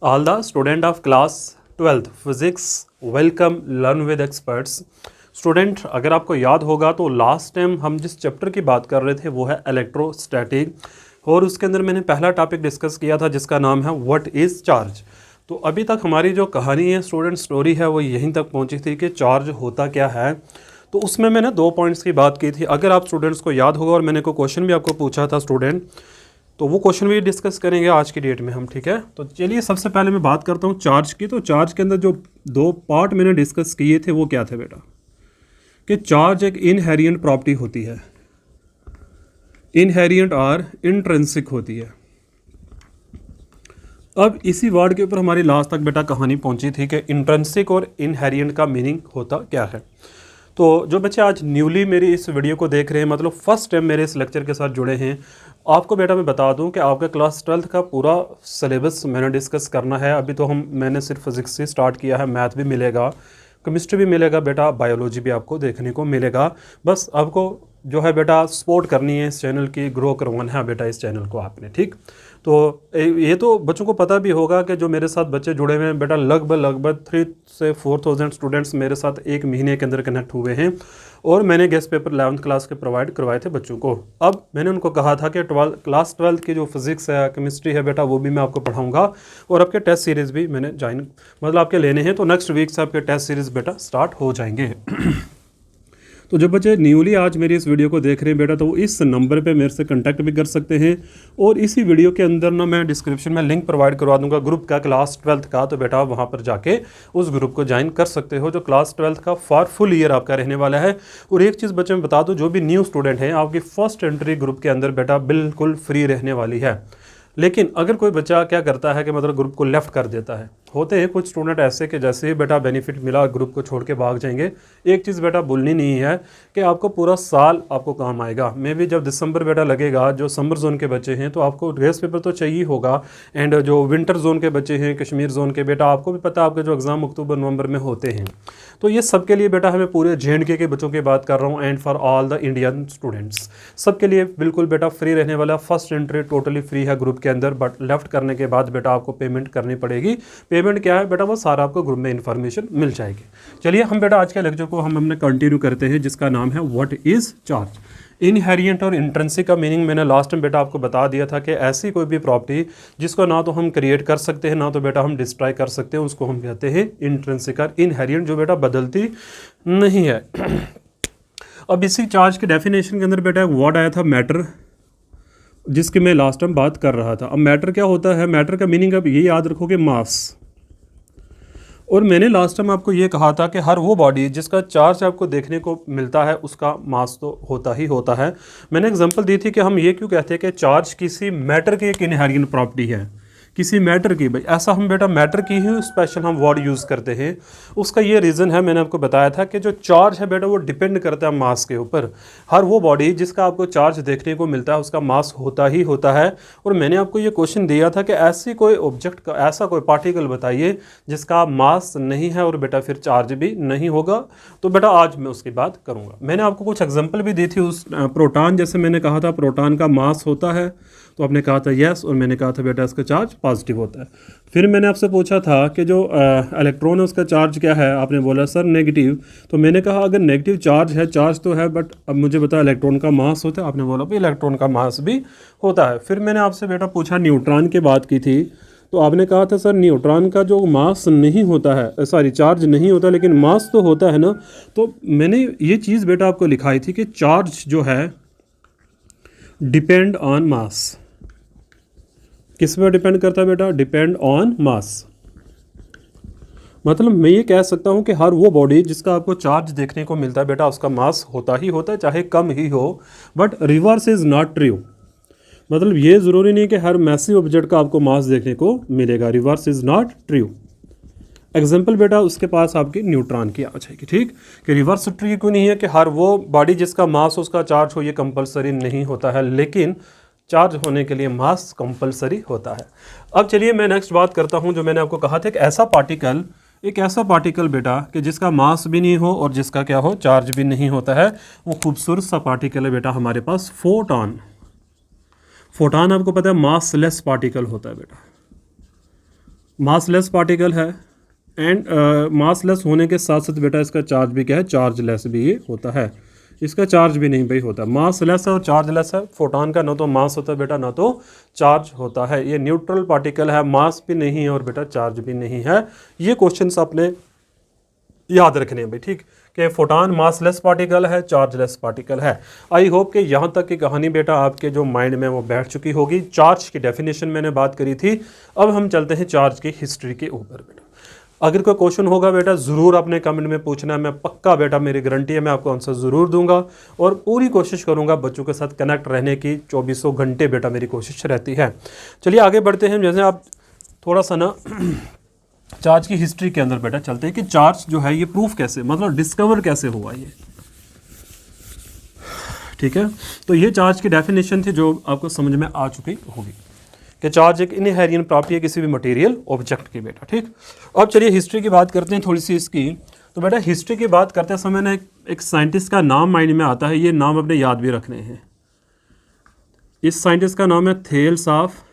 All the student of class 12th physics welcome learn with experts। Student, अगर आपको याद होगा तो लास्ट टाइम हम जिस चैप्टर की बात कर रहे थे वो है इलेक्ट्रोस्टैटिक, और उसके अंदर मैंने पहला टॉपिक डिस्कस किया था जिसका नाम है व्हाट इज़ चार्ज। तो अभी तक हमारी जो कहानी है स्टूडेंट, स्टोरी है, वो यहीं तक पहुंची थी कि चार्ज होता क्या है। तो उसमें मैंने 2 पॉइंट्स की बात की थी। अगर आप स्टूडेंट्स को याद होगा, और मैंने कोई क्वेश्चन भी आपको पूछा था स्टूडेंट, तो वो क्वेश्चन भी डिस्कस करेंगे आज की डेट में हम, ठीक है। तो चलिए सबसे पहले मैं बात करता हूँ चार्ज की। तो चार्ज के अंदर जो 2 पार्ट मैंने डिस्कस किए थे वो क्या थे बेटा, कि चार्ज एक इनहेरिएंट प्रॉपर्टी होती है, इनहेरिएंट और इंट्रिंसिक होती है। अब इसी वर्ड के ऊपर हमारी लास्ट तक बेटा कहानी पहुंची थी कि इंट्रिंसिक और इनहेरिएंट का मीनिंग होता क्या है। तो जो बच्चे आज न्यूली मेरी इस वीडियो को देख रहे हैं, मतलब फर्स्ट टाइम मेरे इस लेक्चर के साथ जुड़े हैं, आपको बेटा मैं बता दूं कि आपका क्लास 12th का पूरा सिलेबस मैंने डिस्कस करना है। अभी तो मैंने सिर्फ फिजिक्स से स्टार्ट किया है, मैथ भी मिलेगा, केमिस्ट्री भी मिलेगा बेटा, बायोलॉजी भी आपको देखने को मिलेगा। बस आपको जो है बेटा सपोर्ट करनी है, इस चैनल की ग्रो करवाना है बेटा इस चैनल को आपने, ठीक। तो ये तो बच्चों को पता भी होगा कि जो मेरे साथ बच्चे जुड़े हुए हैं बेटा, लगभग 3 से 4,000 स्टूडेंट्स मेरे साथ एक महीने के अंदर कनेक्ट हुए हैं, और मैंने गेस्ट पेपर 11th क्लास के प्रोवाइड करवाए थे बच्चों को। अब मैंने उनको कहा था कि क्लास 12th की जो फिजिक्स है, केमिस्ट्री है बेटा, वो भी मैं आपको पढ़ाऊंगा, और आपके टेस्ट सीरीज़ भी मैंने मतलब आपके लेने हैं। तो नेक्स्ट वीक से आपके टेस्ट सीरीज़ बेटा स्टार्ट हो जाएंगे। तो जो बच्चे न्यूली आज मेरी इस वीडियो को देख रहे हैं बेटा, तो वो इस नंबर पे मेरे से कांटेक्ट भी कर सकते हैं, और इसी वीडियो के अंदर ना मैं डिस्क्रिप्शन में लिंक प्रोवाइड करवा दूंगा ग्रुप का क्लास 12th का। तो बेटा वहाँ पर जाके उस ग्रुप को ज्वाइन कर सकते हो, जो क्लास 12th का फॉर फुल ईयर आपका रहने वाला है। और एक चीज़ बच्चे मैं बता दूँ, जो भी न्यू स्टूडेंट हैं, आपकी फर्स्ट एंट्री ग्रुप के अंदर बेटा बिल्कुल फ्री रहने वाली है। लेकिन अगर कोई बच्चा क्या करता है कि मतलब ग्रुप को लेफ्ट कर देता है, होते हैं कुछ स्टूडेंट ऐसे कि जैसे ही बेटा बेनिफिट मिला ग्रुप को छोड़ के भाग जाएंगे। एक चीज़ बेटा भूलनी नहीं है कि आपको पूरा साल आपको काम आएगा। मैं भी जब दिसंबर बेटा लगेगा, जो समर जोन के बच्चे हैं तो आपको गेस्ट पेपर तो चाहिए होगा, एंड जो विंटर जोन के बच्चे हैं, कश्मीर जोन के बेटा, आपको भी पता है आपके जो एग्ज़ाम अक्टूबर नवंबर में होते हैं। तो ये सबके लिए बेटा हमें पूरे JNK के बच्चों की बात कर रहा हूँ, and for all the Indian students सबके लिए बिल्कुल बेटा फ्री रहने वाला। फर्स्ट एंट्री टोटली फ्री है ग्रुप के अंदर, बट लेफ्ट करने के बाद बेटा आपको पेमेंट करनी पड़ेगी। पेमेंट क्या है बेटा, वो सारा आपको ग्रुप में इन्फॉर्मेशन मिल जाएगी। चलिए हम बेटा आज के लेक्चर को हम अपने कंटिन्यू करते हैं, जिसका नाम है व्हाट इज़ चार्ज। इनहेरिएंट और इंट्रिंसिक का मीनिंग मैंने लास्ट टाइम बेटा आपको बता दिया था कि ऐसी कोई भी प्रॉपर्टी जिसको ना तो हम क्रिएट कर सकते हैं, ना तो बेटा हम डिस्ट्रॉय कर सकते हैं, उसको हम कहते हैं इंट्रिंसिक। और इनहेरिएंट जो बेटा बदलती नहीं है। अब इसी चार्ज के डेफिनेशन के अंदर बेटा एक वर्ड आया था मैटर, जिसकी मैं लास्ट टाइम बात कर रहा था। अब मैटर क्या होता है, मैटर का मीनिंग अब ये याद रखोगे, मास। और मैंने लास्ट टाइम आपको ये कहा था कि हर वो बॉडी जिसका चार्ज आपको देखने को मिलता है उसका मास तो होता ही होता है। मैंने एग्जांपल दी थी कि हम ये क्यों कहते हैं कि चार्ज किसी मैटर की एक इनहेरिएंट प्रॉपर्टी है, किसी मैटर की। भाई ऐसा हम बेटा मैटर की ही स्पेशल हम वर्ड यूज़ करते हैं। उसका ये रीज़न है, मैंने आपको बताया था कि जो चार्ज है बेटा वो डिपेंड करता है मास के ऊपर। हर वो बॉडी जिसका आपको चार्ज देखने को मिलता है उसका मास होता ही होता है। और मैंने आपको ये क्वेश्चन दिया था कि ऐसी कोई ऑब्जेक्ट का, ऐसा कोई पार्टिकल बताइए जिसका मास नहीं है और बेटा फिर चार्ज भी नहीं होगा। तो बेटा आज मैं उसकी बात करूँगा। मैंने आपको कुछ एग्जाम्पल भी दी थी। उस प्रोटॉन, जैसे मैंने कहा था प्रोटॉन का मास होता है, तो आपने कहा था यस, और मैंने कहा था बेटा इसका चार्ज पॉजिटिव होता है। फिर मैंने आपसे पूछा था कि जो इलेक्ट्रॉन है उसका चार्ज क्या है, आपने बोला सर नेगेटिव। तो मैंने कहा अगर नेगेटिव चार्ज है, चार्ज तो है, बट अब मुझे बता इलेक्ट्रॉन का मास होता है, आपने बोला भाई इलेक्ट्रॉन का मास भी होता है। फिर मैंने आपसे बेटा पूछा न्यूट्रॉन की बात की थी, तो आपने कहा था सर न्यूट्रॉन का जो मास नहीं होता है, सॉरी चार्ज नहीं होता, लेकिन मास तो होता है ना। तो मैंने ये चीज़ बेटा आपको लिखाई थी कि चार्ज जो है डिपेंड ऑन मास। किस पर डिपेंड करता है बेटा, डिपेंड ऑन मास। मतलब मैं ये कह सकता हूँ कि हर वो बॉडी जिसका आपको चार्ज देखने को मिलता है बेटा उसका मास होता ही होता है, चाहे कम ही हो। But reverse is not true. मतलब ये ज़रूरी नहीं कि हर मैसिव ऑब्जेक्ट का आपको मास देखने को मिलेगा। Reverse is not true. Example बेटा उसके पास आपकी न्यूट्रॉन की आ जाएगी, ठीक। कि रिवर्स ट्रू क्यों नहीं है कि हर वो बॉडी जिसका मास उसका चार्ज हो, ये कंपलसरी नहीं होता है, लेकिन चार्ज होने के लिए मास कंपलसरी होता है। अब चलिए मैं नेक्स्ट बात करता हूं, जो मैंने आपको कहा था, एक ऐसा पार्टिकल बेटा कि जिसका मास भी नहीं हो और जिसका क्या हो, चार्ज भी नहीं होता है। वो खूबसूरत सा पार्टिकल है बेटा हमारे पास फोटॉन। फोटॉन आपको पता है मासलेस पार्टिकल होता है बेटा। मासलेस पार्टिकल है एंड मासलेस होने के साथ साथ बेटा इसका चार्ज भी क्या है, चार्जलेस भी ये होता है। इसका चार्ज भी नहीं भाई होता, मासलेस है और चार्जलेस है। फोटॉन का ना तो मास होता है बेटा ना तो चार्ज होता है। ये न्यूट्रल पार्टिकल है, मास भी नहीं है और बेटा चार्ज भी नहीं है। ये क्वेश्चंस आपने याद रखने हैं भाई, ठीक, कि फोटॉन मासलेस पार्टिकल है, चार्जलेस पार्टिकल है। आई होप कि यहाँ तक की कहानी बेटा आपके जो माइंड में वो बैठ चुकी होगी। चार्ज की डेफिनेशन मैंने बात करी थी, अब हम चलते हैं चार्ज की हिस्ट्री के ऊपर बेटा। अगर कोई क्वेश्चन होगा बेटा ज़रूर अपने कमेंट में पूछना है, मैं पक्का बेटा, मेरी गारंटी है मैं आपको आंसर ज़रूर दूंगा और पूरी कोशिश करूंगा बच्चों के साथ कनेक्ट रहने की। 2400 घंटे बेटा मेरी कोशिश रहती है। चलिए आगे बढ़ते हैं। जैसे आप थोड़ा सा ना चार्ज की हिस्ट्री के अंदर बेटा चलते हैं कि चार्ज जो है ये प्रूफ कैसे, मतलब डिस्कवर कैसे हुआ ये, ठीक है। तो ये चार्ज की डेफिनेशन थी जो आपको समझ में आ चुकी होगी कि चार्ज एक इनहेरिएंट प्रॉपर्टी है किसी भी मटेरियल ऑब्जेक्ट की बेटा, ठीक। अब चलिए हिस्ट्री की बात करते हैं थोड़ी सी इसकी। तो बेटा हिस्ट्री की बात करते समय ना एक साइंटिस्ट का नाम माइंड में आता है, ये नाम अपने याद भी रखने हैं। इस साइंटिस्ट का नाम है थेल्स ऑफ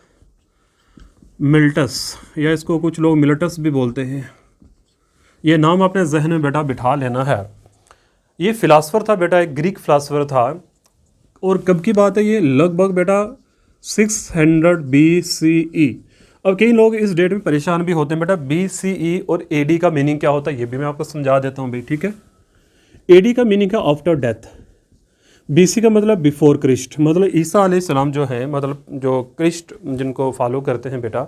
मिल्टस, या इसको कुछ लोग मिल्टस भी बोलते हैं। ये नाम अपने जहन में बेटा बिठा लेना है। ये फिलासफर था बेटा, एक ग्रीक फिलासफर था। और कब की बात है ये, लगभग बेटा 600 BCE। अब कई लोग इस डेट में परेशान भी होते हैं बेटा, BCE और AD का मीनिंग क्या होता है ये भी मैं आपको समझा देता हूँ भाई, ठीक है। AD का मीनिंग है आफ्टर डेथ, BC का मतलब बिफोर क्रिस्ट, मतलब ईसा अलैहिस्सलाम जो है, मतलब जो क्रिस्ट जिनको फॉलो करते हैं बेटा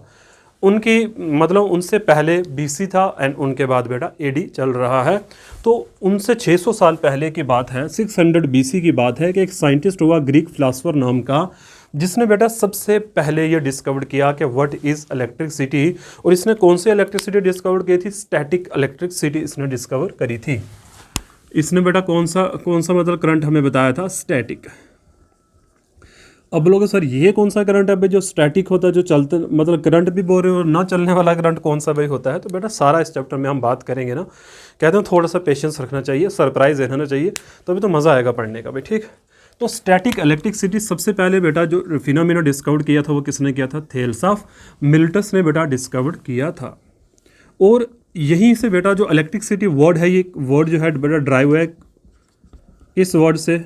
उनकी, मतलब उनसे पहले BC था एंड उनके बाद बेटा AD चल रहा है। तो उनसे 600 साल पहले की बात है, 600 BC की बात है कि एक साइंटिस्ट हुआ ग्रीक फिलासफर नाम का, जिसने बेटा सबसे पहले ये डिस्कवर किया कि व्हाट इज़ इलेक्ट्रिसिटी। और इसने कौन सी इलेक्ट्रिसिटी डिस्कवर की थी, स्टैटिक इलेक्ट्रिसिटी इसने डिस्कवर करी थी। इसने बेटा कौन सा मतलब करंट हमें बताया था, स्टैटिक। अब बोलोगे सर ये कौन सा करंट है भाई जो स्टैटिक होता है, जो चलते, मतलब करंट भी बोल रहे हो और ना चलने वाला करंट कौन सा भाई होता है। तो बेटा सारा इस चैप्टर में हम बात करेंगे ना, कहते हैं थोड़ा सा पेशेंस रखना चाहिए, सरप्राइज रहना चाहिए, तभी तो मज़ा आएगा पढ़ने का भाई, ठीक। तो स्टैटिक इलेक्ट्रिसिटी सबसे पहले बेटा जो फिनोमेना डिस्कवर किया था वो किसने किया था, थेल्स ऑफ मिल्टस ने बेटा डिस्कवर किया था। और यहीं से बेटा जो इलेक्ट्रिसिटी वर्ड है, ये वर्ड जो है बेटा ड्राइव है इस वर्ड से।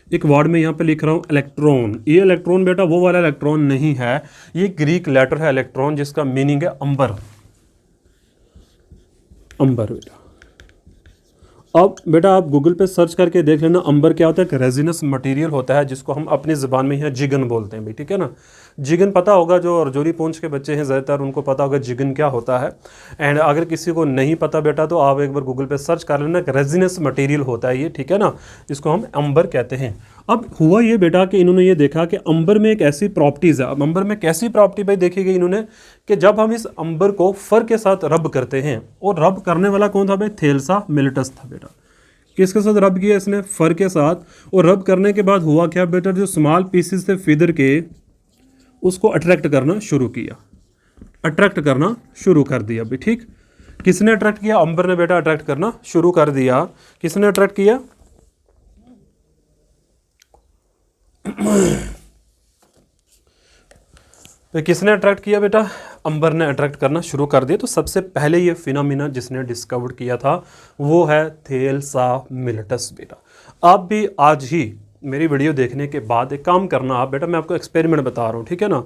एक वर्ड में यहाँ पे लिख रहा हूँ इलेक्ट्रॉन। ये इलेक्ट्रॉन बेटा वो वाला इलेक्ट्रॉन नहीं है, ये ग्रीक लेटर है इलेक्ट्रॉन, जिसका मीनिंग है अंबर। अंबर बेटा, अब बेटा आप गूगल पे सर्च करके देख लेना अंबर क्या होता है। एक रेजिनस मटेरियल होता है जिसको हम अपनी ज़बान में यहाँ जिगन बोलते हैं भाई, ठीक है ना। जिगन पता होगा, जो रजौरी पूंछ के बच्चे हैं ज़्यादातर उनको पता होगा जिगन क्या होता है। एंड अगर किसी को नहीं पता बेटा तो आप एक बार गूगल पे सर्च कर लेना, रेजिनस मटेरियल होता है ये, ठीक है ना, इसको हम अंबर कहते हैं। अब हुआ ये बेटा कि इन्होंने ये देखा कि अंबर में एक ऐसी प्रॉपर्टीज़ है। अब अंबर में कैसी प्रॉपर्टी भाई देखी गई इन्होंने, कि जब हम इस अंबर को फर के साथ रब करते हैं, और रब करने वाला कौन था भाई, थेल्स ऑफ मिल्टस था बेटा। किसके साथ रब किया इसने, फर के साथ। और रब करने के बाद हुआ क्या बेटा, जो स्मॉल पीसेस थे फिदर के उसको अट्रैक्ट करना शुरू किया, अट्रैक्ट करना शुरू कर दिया भाई, ठीक। किसने अट्रैक्ट किया, अंबर ने बेटा अट्रैक्ट करना शुरू कर दिया। किसने अट्रैक्ट किया, तो किसने अट्रैक्ट किया बेटा, अंबर ने अट्रैक्ट करना शुरू कर दिया। तो सबसे पहले ये फिनोमिना जिसने डिस्कवर किया था वो है थेल्स ऑफ मिल्टस बेटा। आप भी आज ही मेरी वीडियो देखने के बाद एक काम करना आप बेटा, मैं आपको एक्सपेरिमेंट बता रहा हूँ, ठीक है ना।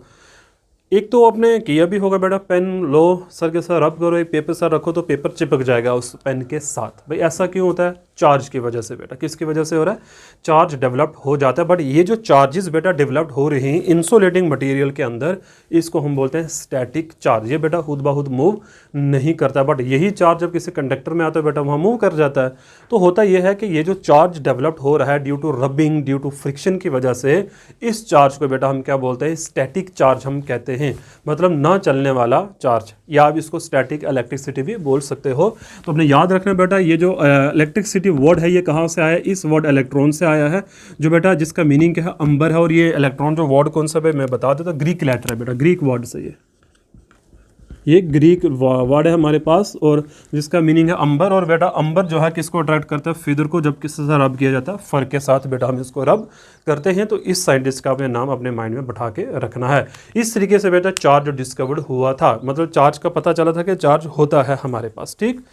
एक तो आपने किया भी होगा बेटा, पेन लो सर के साथ रब करो, एक पेपर सर रखो तो पेपर चिपक जाएगा उस पेन के साथ। भाई ऐसा क्यों होता है, चार्ज की वजह से बेटा। किसकी वजह से हो रहा है, चार्ज डेवलप्ड हो जाता है। बट ये जो चार्जेस बेटा डेवलप्ड हो रहे हैं इंसुलेटिंग मटेरियल के अंदर, इसको हम बोलते हैं स्टैटिक चार्ज। ये बेटा खुद ब खुद मूव नहीं करता, बट यही चार्ज जब किसी कंडक्टर में आता है बेटा वहाँ मूव कर जाता है। तो होता यह है कि ये जो चार्ज डेवलप्ड हो रहा है due to rubbing, due to friction की वजह से, इस चार्ज को बेटा हम क्या बोलते हैं, स्टैटिक चार्ज हम कहते हैं, मतलब ना चलने वाला चार्ज, या आप इसको स्टैटिक इलेक्ट्रिसिटी भी बोल सकते हो। तो अपने याद रखना बेटा, ये जो इलेक्ट्रिसिटी वर्ड है ये कहाँ से आया, इस वर्ड इलेक्ट्रॉन से आया है, जो बेटा जिसका मीनिंग क्या है, अंबर है। और ये इलेक्ट्रॉन जो वर्ड कौन सा है मैं बता देता, ग्रीक लेटर है बेटा, ग्रीक वर्ड से ये ये ग्रीक वर्ड है हमारे पास और जिसका मीनिंग है अंबर। और बेटा अंबर जो है किसको अट्रैक्ट करता है? फीदर को। जब किसके साथ रब किया जाता है? फर के साथ बेटा हम इसको रब करते हैं। तो इस साइंटिस्ट का अपने नाम अपने माइंड में बैठा के रखना है। इस तरीके से बेटा चार्ज डिस्कवर्ड हुआ था, मतलब चार्ज का पता चला था कि चार्ज होता है हमारे पास। ठीक,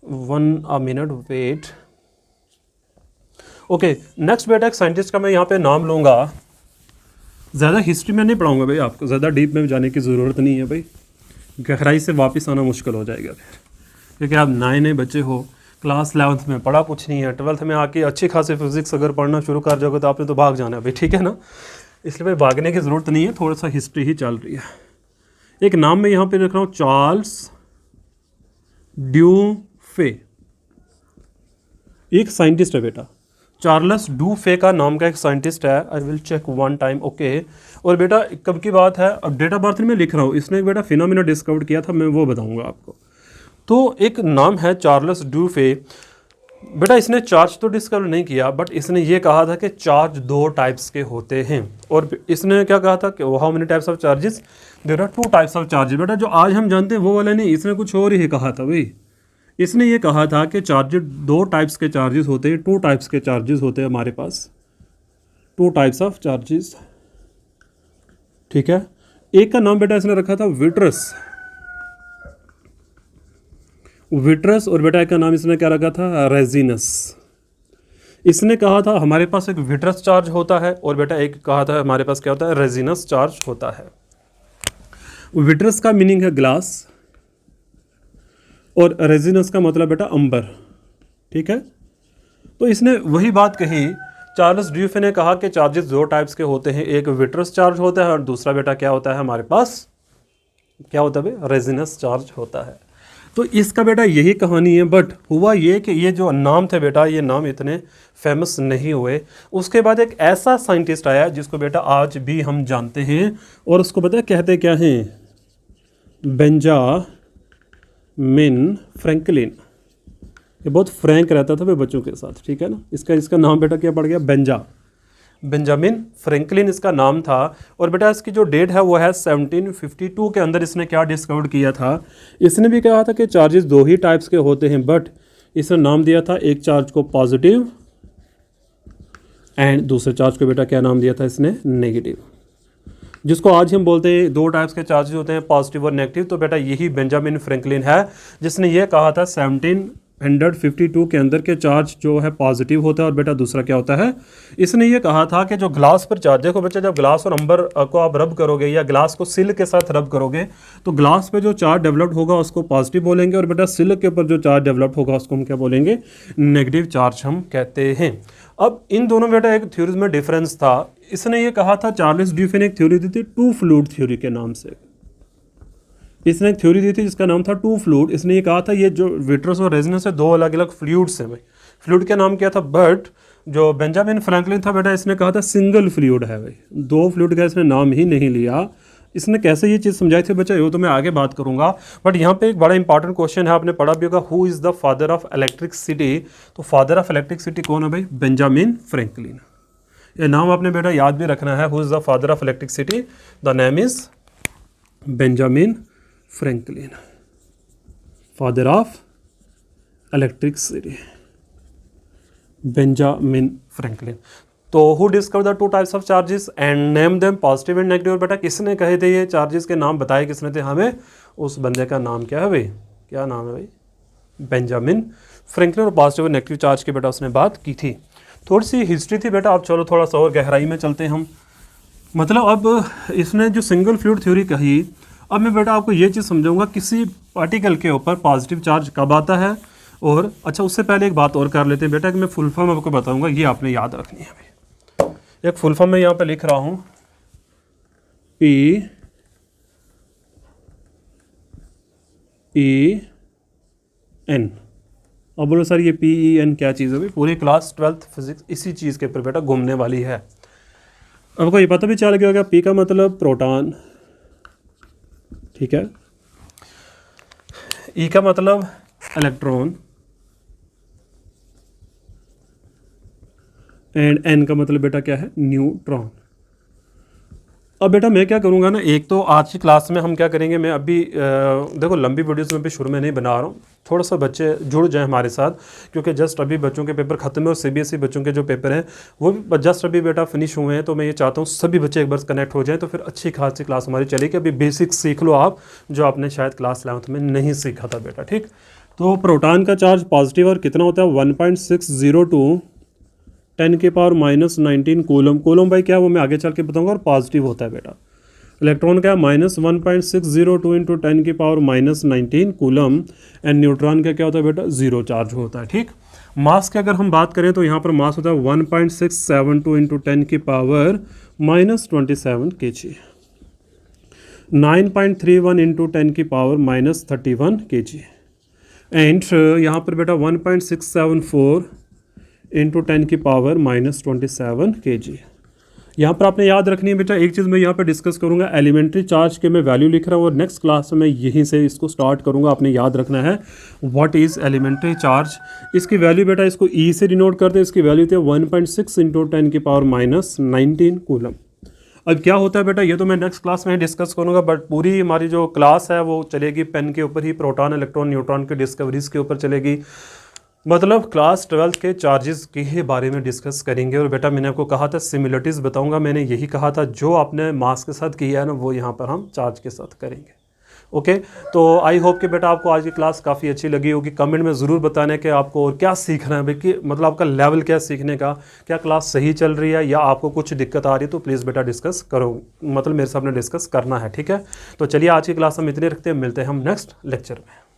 1 मिनट वेट। ओके, नेक्स्ट बेटा एक साइंटिस्ट का मैं यहाँ पे नाम लूँगा। ज़्यादा हिस्ट्री में नहीं पढ़ाऊँगा भाई, आपको ज़्यादा डीप में जाने की ज़रूरत नहीं है भाई, गहराई से वापस आना मुश्किल हो जाएगा फिर, क्योंकि आप नए बच्चे हो, क्लास 11th में पढ़ा कुछ नहीं है, 12th में आके अच्छी खासी फिजिक्स अगर पढ़ना शुरू कर जाओगे तो आपने तो भाग जाना है भाई, ठीक है ना। इसलिए भाई भागने की ज़रूरत नहीं है, थोड़ा सा हिस्ट्री ही चल रही है। एक नाम मैं यहाँ पे लिख रहा हूँ, चार्ल्स ड्यूफे, एक साइंटिस्ट है बेटा। चार्ल्स डूफे का नाम का एक साइंटिस्ट है। I will check one time. Okay, और बेटा कब की बात है? अब डेट ऑफ बर्थ में लिख रहा हूँ, इसने एक बेटा फिनोमिना डिस्कवर किया था, मैं वो बताऊंगा आपको। तो एक नाम है चार्ल्स डूफे। बेटा इसने चार्ज तो डिस्कवर नहीं किया, बट इसने ये कहा था कि चार्ज 2 टाइप्स के होते हैं। और इसने क्या कहा था कि how many types of charges? There are 2 types of charges. बेटा जो आज हम जानते हैं वो वाला नहीं, इसने कुछ और ही कहा था भाई। इसने ये कहा था कि चार्जेस 2 टाइप्स के चार्जेस होते हैं, 2 टाइप्स के चार्जेस होते हैं हमारे पास, 2 टाइप्स ऑफ चार्जेस, ठीक है। एक का नाम बेटा इसने रखा था विट्रस, विट्रस, और बेटा एक का नाम इसने क्या रखा था? रेजिनस। इसने कहा था हमारे पास एक विट्रस चार्ज होता है, और बेटा एक कहा था हमारे पास क्या होता है? रेजिनस चार्ज होता है। विट्रस का मीनिंग है ग्लास, और रेजिनस का मतलब बेटा अंबर, ठीक है। तो इसने वही बात कही, चार्ल्स ड्यूफे ने कहा कि चार्जेस 2 टाइप्स के होते हैं, एक विट्रस चार्ज होता है और दूसरा बेटा क्या होता है हमारे पास? क्या होता है? रेजिनस चार्ज होता है। तो इसका बेटा यही कहानी है। बट हुआ ये कि ये जो नाम थे बेटा, ये नाम इतने फेमस नहीं हुए। उसके बाद एक ऐसा साइंटिस्ट आया जिसको बेटा आज भी हम जानते हैं, और उसको पता है कहते क्या हैं? Benjamin Franklin. ये बहुत फ्रैंक रहता था भाई बच्चों के साथ, ठीक है ना। इसका नाम बेटा क्या पड़ गया? बेंजामिन फ्रैंकलिन इसका नाम था। और बेटा इसकी जो डेट है वो है 1752 के अंदर। इसने क्या डिस्कवर किया था? इसने भी कहा था कि चार्जेस 2 ही टाइप्स के होते हैं, बट इसने नाम दिया था एक चार्ज को पॉजिटिव एंड दूसरे चार्ज को बेटा क्या नाम दिया था इसने? नेगेटिव। जिसको आज हम बोलते हैं 2 टाइप्स के चार्जेस होते हैं, पॉजिटिव और नेगेटिव। तो बेटा यही बेंजामिन फ्रैंकलिन है जिसने ये कहा था 1752 के अंदर के चार्ज जो है पॉजिटिव होता है, और बेटा दूसरा क्या होता है? इसने ये कहा था कि जो ग्लास पर चार्ज, देखो बच्चा जब ग्लास और अंबर को आप रब करोगे या ग्लास को सिल्क के साथ रब करोगे तो ग्लास पे जो चार्ज डेवलप होगा उसको पॉजिटिव बोलेंगे, और बेटा सिल्क के ऊपर जो चार्ज डेवलप होगा उसको हम क्या बोलेंगे? नेगेटिव चार्ज हम कहते हैं। अब इन दोनों बेटा एक थ्योरीज में डिफरेंस था। इसने ये कहा था, चार्ल्स ड्यूफे ने एक थ्योरी दी थी 2 फ्लूइड थ्योरी के नाम से। इसने एक थ्योरी दी थी जिसका नाम था 2 फ्लूइड। इसने ये कहा था ये जो विट्रस और रेजिनस है 2 अलग अलग फ्लूइड्स हैं भाई। फ्लूइड का नाम क्या था? बट जो बेंजामिन फ्रैंकलिन था बेटा इसने कहा था सिंगल फ्लूइड है भाई, 2 फ्लूइड का इसने नाम ही नहीं लिया। इसने कैसे ये चीज़ समझाई थी बच्चा, वो तो मैं आगे बात करूंगा। बट यहाँ पे एक बड़ा इंपॉर्टेंट क्वेश्चन है, आपने पढ़ा भी होगा, who is the father of electricity? तो फादर ऑफ इलेक्ट्रिसिटी कौन है भाई? Benjamin Franklin. ये नाम आपने बेटा याद भी रखना है, who is the father of electricity? The name is Benjamin Franklin, father of electricity, Benjamin Franklin. तो who discover the 2 types of charges and name them positive and negative? बेटा किसने कहे थे ये चार्जेस के नाम बताए किसने थे हमें? उस बंदे का नाम क्या है भाई? क्या नाम है भाई? Benjamin Franklin. और पॉजिटिव और नेगेटिव चार्ज की बेटा उसने बात की थी। थोड़ी सी हिस्ट्री थी बेटा, अब चलो थोड़ा सा और गहराई में चलते हैं हम। मतलब अब इसने जो सिंगल फ्लूइड थ्योरी कही, अब मैं बेटा आपको ये चीज़ समझाऊंगा किसी पार्टिकल के ऊपर पॉजिटिव चार्ज कब आता है। और अच्छा उससे पहले एक बात और कर लेते हैं बेटा कि मैं फुल फॉर्म आपको बताऊंगा, ये आपने याद रखनी है भाई। एक फुल फॉर्म मैं यहाँ पे लिख रहा हूँ, PEN। अब बोलो सर ये PEN क्या चीज़ है भाई? पूरी क्लास 12th फिजिक्स इसी चीज़ के ऊपर बेटा घूमने वाली है। आपको ये पता भी चल गया होगा, P का मतलब प्रोटॉन, ठीक है, E का मतलब इलेक्ट्रॉन, एंड N का मतलब बेटा क्या है? न्यूट्रॉन। अब बेटा मैं क्या करूँगा ना, एक तो आज की क्लास में हम क्या करेंगे, मैं अभी देखो लंबी वीडियोस में भी शुरू में नहीं बना रहा हूँ, थोड़ा सा बच्चे जुड़ जाएं हमारे साथ, क्योंकि जस्ट अभी बच्चों के पेपर खत्म है और सीबीएसई बच्चों के जो पेपर हैं वो भी जस्ट अभी बेटा फिनिश हुए हैं। तो मैं ये चाहता हूँ सभी बच्चे एक बार कनेक्ट हो जाएं, तो फिर अच्छी खासी क्लास हमारी चलेगी। अभी बेसिक्स सीख लो आप, जो आपने शायद क्लास 11th में नहीं सीखा था बेटा, ठीक। तो प्रोटॉन का चार्ज पॉजिटिव और कितना होता है 1.602 10⁻⁻19 कूलम। कूलम भाई क्या है वो मैं आगे चल के बताऊंगा, और पॉजिटिव होता है बेटा। इलेक्ट्रॉन का -1.602 इंटू 10⁻⁻19 कूलम। एंड न्यूट्रॉन का क्या होता है बेटा, जीरो चार्ज होता है, ठीक। मास की अगर हम बात करें तो यहाँ पर मास होता है 1.672 into 10⁻⁻27 kg। 9.31 into 10⁻⁻31 kg। And यहाँ पर बेटा 1.674 इंटू 10⁻⁻27 kg। यहाँ पर आपने याद रखनी है बेटा एक चीज़ मैं यहाँ पर डिस्कस करूँगा, एलिमेंट्री चार्ज के मैं वैल्यू लिख रहा हूँ और नेक्स्ट क्लास में मैं यहीं से इसको स्टार्ट करूँगा। आपने याद रखना है व्हाट इज़ एलिमेंट्री चार्ज। इसकी वैल्यू बेटा इसको ई से डिनोट करते हैं, इसकी वैल्यू थी 1.6 इंटू 10⁻⁻19 कूलम। अब क्या होता है बेटा ये तो मैं नेक्स्ट क्लास में डिस्कस करूँगा, बट पूरी हमारी जो क्लास है वो चलेगी पेन के ऊपर ही, प्रोटॉन इलेक्ट्रॉन न्यूट्रॉन के डिस्कवरीज के ऊपर चलेगी। मतलब क्लास 12th के चार्जेस के बारे में डिस्कस करेंगे। और बेटा मैंने आपको कहा था सिमिलरिटीज़ बताऊंगा, मैंने यही कहा था जो आपने मास के साथ किया है ना वो यहाँ पर हम चार्ज के साथ करेंगे। ओके, तो आई होप कि बेटा आपको आज की क्लास काफ़ी अच्छी लगी होगी। कमेंट में ज़रूर बताना कि आपको और क्या सीखना है भाई, कि मतलब आपका लेवल क्या सीखने का, क्या क्लास सही चल रही है या आपको कुछ दिक्कत आ रही है, तो प्लीज़ बेटा डिस्कस करो, मतलब मेरे सामने डिस्कस करना है, ठीक है। तो चलिए आज की क्लास हम इतने रखते हैं, मिलते हैं हम नेक्स्ट लेक्चर में।